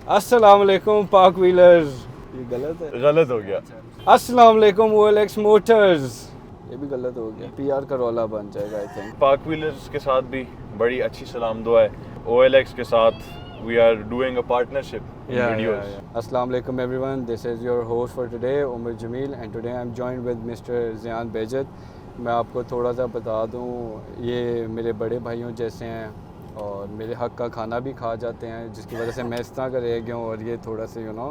अस्सलाम वालेकुम पाक व्हीलर्स, ये गलत है, गलत हो गया। अस्सलाम वालेकुम OLX मोटर्स, ये भी गलत हो गया, PR करोला बन जाएगा आई थिंक। पाक व्हीलर्स के साथ भी बड़ी अच्छी सलाम दुआ है। OLX के साथ we are doing a partnership in videos. Assalamu alaikum everyone, this is your host for today Umar Jamil and today I'm joined with Mr. Ziyan Behjat। मैं आपको थोड़ा सा बता दूं, ये मेरे बड़े भाइयों जैसे हैं और मेरे हक का खाना भी खा जाते हैं, जिसकी वजह से मैं इस तरह का रह गया हूँ और ये थोड़ा सा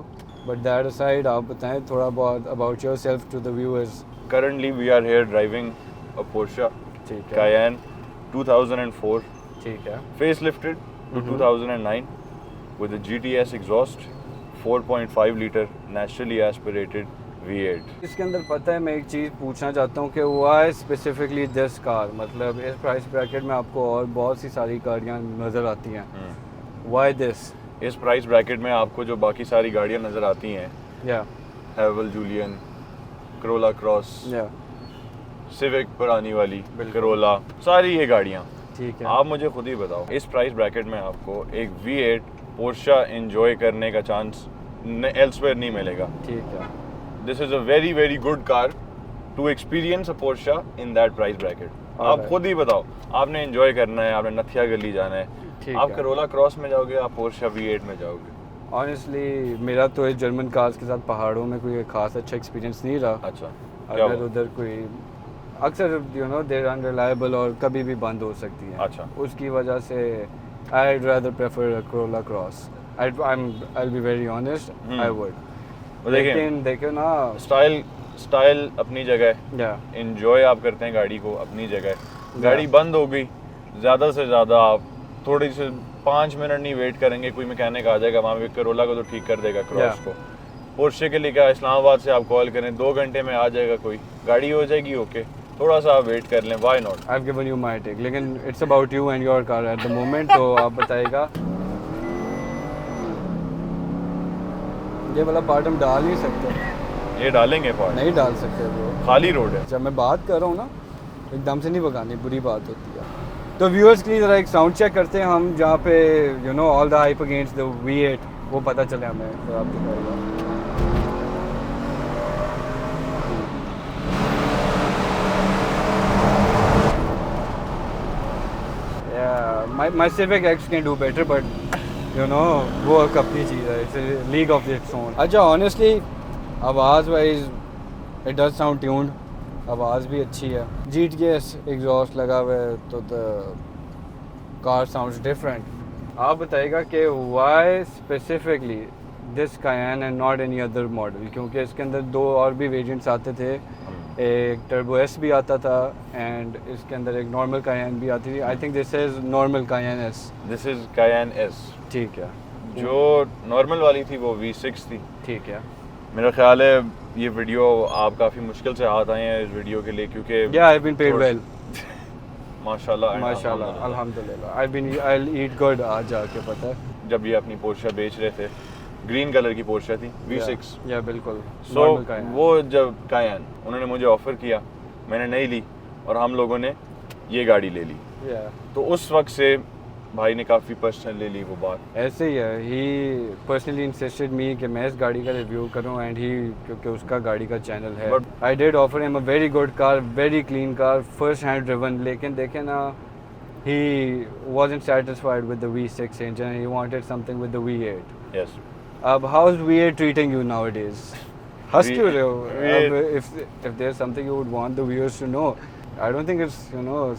बट दैट असाइड आप बताएं थोड़ा बहुत about yourself to the viewers. Currently we are here driving a Porsche ठीक है, Cayenne 2004 ठीक है, facelifted to 2009 with a GTS exhaust 4.5 liter naturally aspirated V8। इसके अंदर पता है मैं एक चीज़ पूछना चाहता हूँ कि वाई स्पेसिफिकली दिस कार, मतलब इस प्राइस ब्रैकेट में आपको और बहुत सी सारी गाड़ियाँ नज़र आती हैं, वाई दिस? इस प्राइस ब्रैकेट में आपको जो बाकी सारी गाड़ियाँ नज़र आती हैं, या Haval Jolion, Corolla Cross, Civic पुरानी वाली, करोला, सारी ये गाड़ियाँ, ठीक है, आप मुझे खुद ही बताओ इस प्राइस ब्रैकेट में आपको एक V8 पोर्शा एंजॉय करने का चांस एल्सवेयर नहीं मिलेगा। ठीक है, this is a very very good car to experience a Porsche in that price bracket. आप खुद ही बताओ, आपने एंजॉय करना है, आपने नथिया गली जाना है, आप करोला क्रॉस में जाओगे, आप पोर्शा V8 में जाओगे? ऑनेस्टली मेरा तो इस जर्मन कार्स के साथ पहाड़ों में कोई खास अच्छा एक्सपीरियंस नहीं रहा। अच्छा, अगर उधर कोई अक्सर देर अनरिलायबल और कभी भी बंद हो सकती है। अच्छा, उसकी वजह से I'd rather prefer a Corolla Cross. I'll be very honest, I would. लेकिन देखो ना, स्टाइल अपनी जगह, या एंजॉय आप करते हैं गाड़ी को अपनी जगह। गाड़ी बंद हो गई, ज़्यादा से ज़्यादा आप थोड़ी सी 5 मिनट नहीं वेट करेंगे, कोई मैकेनिक आ जाएगा वहाँ पे, करोला को तो ठीक कर देगा, क्रॉस को। पोर्शे के लिए क्या, इस्लामाबाद से आप कॉल करें 2 घंटे में आ जाएगा, कोई गाड़ी हो जाएगी ओके, थोड़ा सा आप वेट कर लें, why not. I've given you my take, लेकिन it's about you and your car at the moment, तो आप बताइएगा। ये वाला पार्ट हम डाल नहीं सकते? ये डालेंगे पार्ट? नहीं डाल सकते ब्रो, खाली रोड है। जब मैं बात कर रहा हूँ ना, एकदम से नहीं भगानी, बुरी बात होती है। तो व्यूअर्स के लिए ज़रा एक साउंड चेक करते हैं हम, जहाँ पे all the hype against the V8 वो पता चले हमें, तो आप दिखाएगा। My Civic X can do better, but वो अपनी चीज़ है, it's a league of its own। अच्छा, honestly आवाज़ wise it does sound tuned, आवाज़ भी अच्छी है, GTS एग्जॉस्ट लगा हुआ है, तो the car sounds different। आप बताइएगा कि why specifically this Cayenne and not any other model, क्योंकि इसके अंदर 2 और भी वेरिएंट्स आते थे, एक टर्बो S भी आता था एंड इसके अंदर एक नॉर्मल Cayenne भी आती थी। I think this is normal Cayenne S। This is Cayenne S। ठीक है, जो नॉर्मल वाली थी वो V6 थी। ठीक है, मेरा ख्याल है ये वीडियो आप काफ़ी मुश्किल से हाथ आए हैं इस वीडियो के लिए, क्योंकि I've been paid well, माशाल्लाह अल्हम्दुलिल्लाह, I'll eat good आज जाके, पता है। जब ये अपनी पोर्शा बेच रहे थे, ग्रीन कलर की पोर्शा थी V6, या बिल्कुल, सो वो जब Cayenne उन्होंने मुझे ऑफ़र किया, मैंने नहीं ली और हम लोगों ने ये गाड़ी ले ली, तो उस वक्त से भाई ने काफ़ी पर्सनल ले ली वो बात। ऐसे ही है, ही पर्सनली इंसिस्टेड मी कि मैं इस गाड़ी का रिव्यू करूं एंड ही, क्योंकि उसका गाड़ी का चैनल है। I did offer him a very good car, very clean car, first hand driven, लेकिन देखें ना, he wasn't satisfied with the V6 engine, he wanted something with the V8। Yes. अब how is V8 treating you nowadays? हंस क्यों रहे हो? अब if there's something you would want the viewers to know, I don't think it's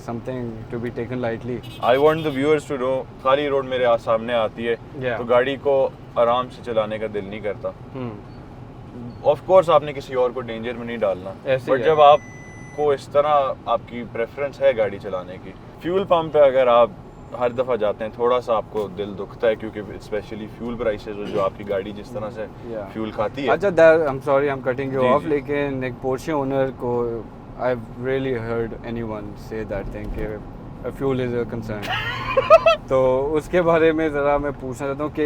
something to be taken lightly. I want the viewers to know, खाली road मेरे सामने आती है, तो गाड़ी को आराम से चलाने का दिल नहीं करता। ऑफ कोर्स आपने किसी और को डेंजर में नहीं डालना, बट जब आपको इस तरह आपकी प्रेफरेंस है गाड़ी चलाने की, फ्यूल पंप पे अगर आप हर दफ़ा जाते हैं, थोड़ा सा आपको दिल दुखता है, क्योंकि स्पेशली फ्यूल प्राइसेस जो आपकी गाड़ी जिस तरह से फ्यूल खाती है। अच्छा, I am sorry, I am cutting you of, लेकिन एक पोर्शे ओनर को I've really heard anyone say that thing कि fuel is a concern। तो उसके बारे में ज़रा मैं पूछना चाहता हूँ कि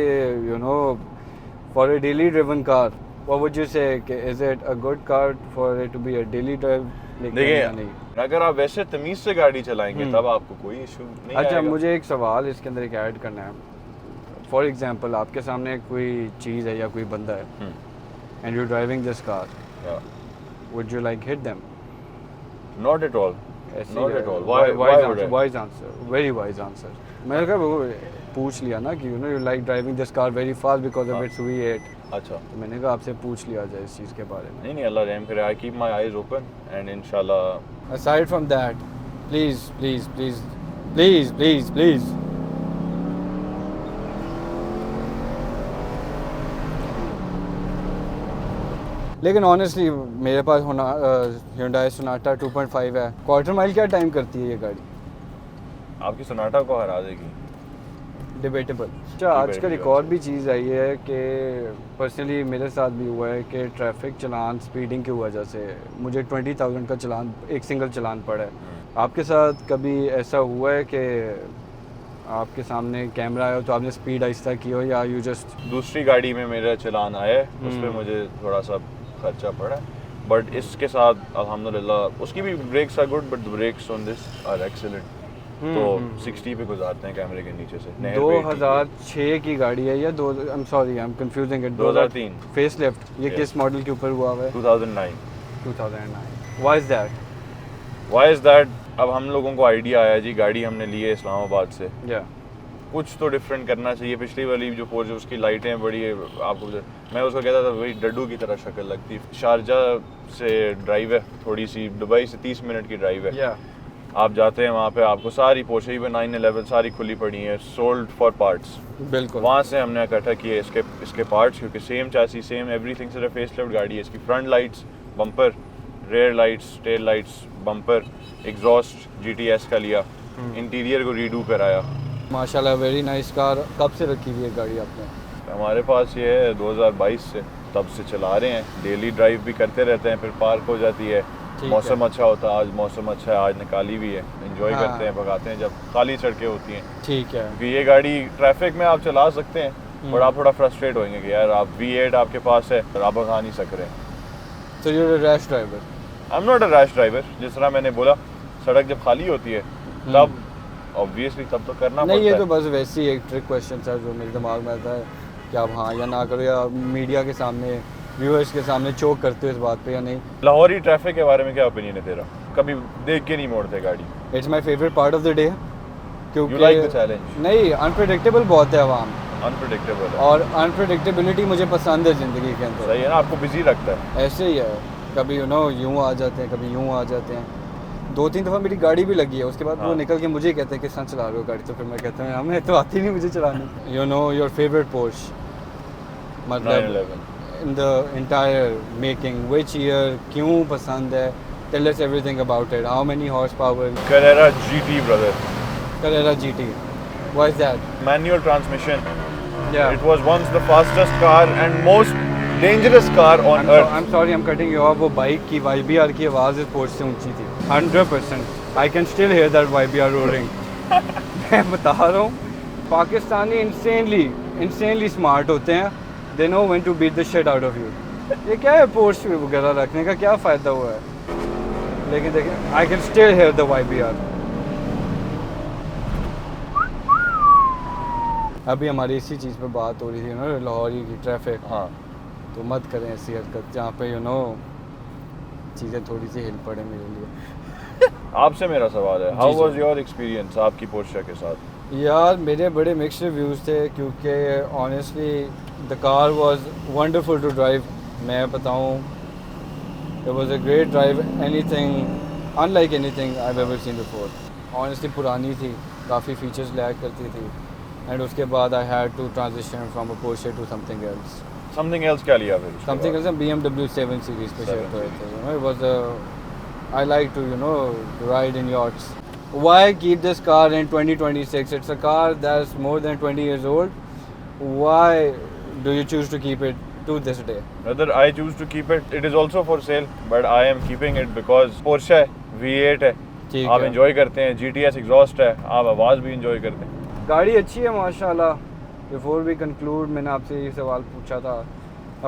for a daily driven car, what would you say कि is it a good car for it to be a daily drive? देखिए, अगर आप वैसे तमीज़ से गाड़ी चलाएंगे तब आपको कोई इशू नहीं आएगा। अच्छा, मुझे एक सवाल इसके अंदर एक ऐड करना है। फॉर एग्जांपल आपके सामने कोई चीज़ है या कोई बंदा है and you driving this car, would you like hit them? Not at all, not at all. Wise answer, very wise answer. मैंने कहा वो पूछ लिया ना कि you like driving this car very fast because of its V8। अच्छा, तो मैंने कहा आपसे पूछ लिया जाए इस चीज़ के बारे में। नहीं अल्लाह रहम करे, I keep my eyes open and इंशाल्लाह। Aside from that, please please please please please please, लेकिन ऑनेस्टली मेरे पास Hyundai Sonata 2.5 है। क्वार्टर माइल क्या टाइम करती है ये गाड़ी? आपकी सोनाटा को हरा देगी। डिबेटेबल। अच्छा, आजकल एक और भी चीज़ आई है कि पर्सनली मेरे साथ भी हुआ है कि ट्रैफिक चलान स्पीडिंग की वजह से मुझे 20,000 का चलान, एक सिंगल चलान पड़ा है। आपके साथ कभी ऐसा हुआ है कि आपके सामने कैमरा आया हो तो आपने स्पीड आहिस्ता की हो, या यू जस्ट? दूसरी गाड़ी में मेरा चलान आया है, उस पर मुझे थोड़ा सा खर्चा पड़ा, बट इसके साथ अल्हम्दुलिल्लाह उसकी भी brakes are good, but the brakes on this are excellent. तो 60 पे गुजारते हैं कैमरे के नीचे से। 2006 की गाड़ी है या I am sorry I am confusing it, 2003 face lift. ये किस मॉडल के ऊपर हुआ हुआ है? 2009। Why is that? Why is that? अब हम लोगों को आइडिया आया जी, गाड़ी हमने ली है इस्लामाबाद से, कुछ तो डिफरेंट करना चाहिए। पिछली वाली जो पोर्श उसकी लाइटें बड़ी, आपको मैं उसको कहता था वही डड्डू की तरह शक्ल लगती। शारजा से ड्राइव है थोड़ी सी, दुबई से 30 मिनट की ड्राइव है। आप जाते हैं वहाँ पे आपको सारी पोर्शे भी 911 सारी खुली पड़ी हैं, सोल्ड फॉर पार्ट्स। बिल्कुल, वहाँ से हमने इकट्ठा किए इसके पार्ट्स, क्योंकि सेम चासी सेम एवरीथिंग, सिर्फ फेस लिफ्ट गाड़ी है। इसकी front lights, bumper, rear lights, tail lights, bumper, exhaust GTS का लिया, इंटीरियर को रीडू कराया। माशाल्लाह वेरी नाइस कार। कब से रखी हुई है गाड़ी आपने? हमारे पास ये है 2022 से, तब से चला रहे हैं। डेली ड्राइव भी करते रहते हैं, फिर पार्क हो जाती है, मौसम अच्छा होता है। आज मौसम अच्छा है, आज निकाली भी है, एंजॉय करते हैं, भगाते हैं जब खाली सड़कें होती हैं। ठीक है, क्योंकि ये गाड़ी ट्रैफिक में आप चला सकते हैं, बट आप थोड़ा फ्रस्ट्रेट होंगे कि यार आप V8 आपके पास है और आप भगा नहीं सक रहे हैं। तो you are a rash driver? I am not a rash driver. जिस तरह मैंने बोला, सड़क जब खाली होती है तब ऑब्वियसली तब तो करना नहीं, पड़ता ये तो बस वैसे ही एक ट्रिक क्वेश्चन था जो मेरे दिमाग में आता है कि आप हाँ या ना करो, या मीडिया के सामने, व्यूअर्स के सामने चोक करते हो इस बात पे या नहीं। लाहौरी ट्रैफिक के बारे में क्या ओपिनियन है तेरा? कभी देख के नहीं मोड़ते गाड़ी? It's my favourite part of the day, क्योंकि यू लाइक द चैलेंज? नहीं, अनप्रेडिक्टेबल बहुत है आवाम, अनप्रेडिक्टेबल है, और अनप्रेडिक्टेबिलिटी मुझे पसंद है ज़िंदगी के अंदर। सही है ना, आपको बिजी रखता है। ऐसे ही है, कभी यूँ आ जाते हैं, कभी यूँ आ जाते हैं। 2-3 दफ़ा मेरी गाड़ी भी लगी है, उसके बाद वो निकल के मुझे कहते हैं किस तरह चला रहे हो गाड़ी, तो फिर मैं कहता हूँ हमें तो आती नहीं मुझे चलानी। योर फेवरेट पोर्श, मतलब in the entire making, which year, क्यों पसंद है? Tell us everything about it. How many horsepower? Carrera GT brother. Carrera GT. Why is that? Manual transmission. Yeah. It was once the fastest car and most dangerous car on earth. I'm sorry, I'm cutting you off. वो bike की YBR की आवाज़ इस Porsche से ऊंची थी 100%. I can still hear that YBR roaring. मैं बता रहा हूँ, पाकिस्तानी insanely smart होते हैं। They know when to beat the shit out of you. ये क्या है पोर्श वगैरह रखने का, क्या फ़ायदा हुआ है? लेकिन देखिए, I can still hear the YBR. अभी हमारी इसी चीज़ पे बात हो रही थी ना, लाहौरी की ट्रैफिक। हाँ, तो मत करें ऐसी हरकत जहाँ पे चीज़ें थोड़ी सी हिल पड़े मेरे लिए। आपसे मेरा सवाल है, हाउ वाज योर एक्सपीरियंस आपकी पोर्शे के साथ? यार मेरे बड़े मिक्स्ड रिव्यूज़ थे, क्योंकि honestly the car was wonderful to drive. मैं बताऊँ, it was a great drive, anything unlike anything I have ever seen before. Honestly पुरानी थी, काफ़ी फीचर्स लैक करती थी, एंड उसके बाद I had to transition from a Porsche to something else. Something else क्या लिया फिर? समथिंग एल्स BMW 7 सीरीज़ पे शिफ्ट हुए थे। It was I like to ride in yachts. Why keep this car in 2026? It's a car that's more than 20 years old. Why do you choose to keep it to this day? Whether I choose to keep it, it is also for sale, but I am keeping it because Porsche है, V8 है, आप enjoy करते हैं, GTS exhaust है, आप आवाज़ भी enjoy करते हैं। गाड़ी अच्छी है माशाल्लाह। Before we conclude, मैंने आपसे ये सवाल पूछा था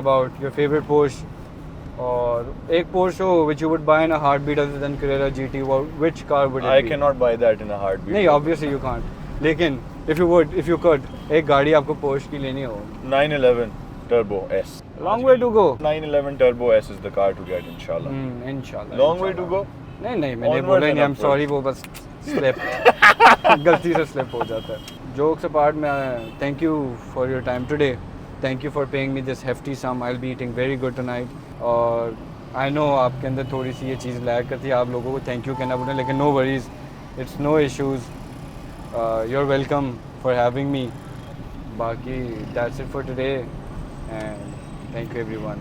about your favorite Porsche, और एक Porsche which you would buy in a heartbeat other than Carrera GT, which car would it be? I cannot buy that in a heartbeat. नहीं, obviously you can't. लेकिन if you could, एक गाड़ी आपको Porsche की लेनी हो 911 Turbo S. Long way to go. 911 Turbo S is the car to get, inshallah. Inshallah. Long way to go. नहीं मैंने Onwards बोला ही and नहीं, I'm upwards. sorry, वो बस slip गलती से slip हो जाता है. Jokes apart, thank you for your time today. Thank you for paying me this hefty sum. I'll be eating very good tonight. और I know आपके अंदर थोड़ी सी ये चीज़ लैग करती है, आप लोगों को thank you कहना पड़ता है, लेकिन no worries, it's no issues. You're welcome for having me. बाकी that's it for today and thank you everyone.